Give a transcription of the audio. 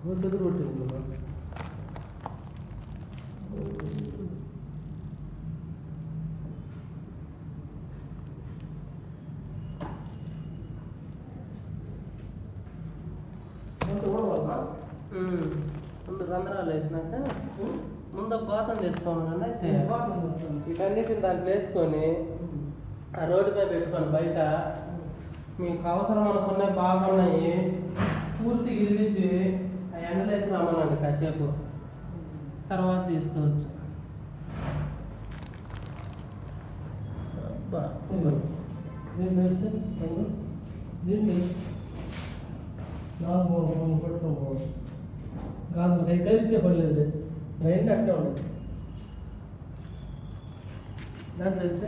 దగ్గర కొట్టింది ముందు రంధ్రాలు వేసినాక ముందు గోతం తెచ్చుకోమని అయితే వీటన్నిటిని దాంట్లో వేసుకొని ఆ రోడ్డుపై పెట్టుకొని బయట మీకు అవసరం అనుకునే బాగున్నాయి పూర్తి గిరిగించి ఆ ఎండలు వేసి రమ్మనండి కాసేపు తర్వాత తీసుకోవచ్చు. దీన్ని నాకు పెట్టుకోకపోవచ్చు కాదు కలిసే పర్లేదు రెండు అట్లా ఉండదు దాంట్లో వేస్తే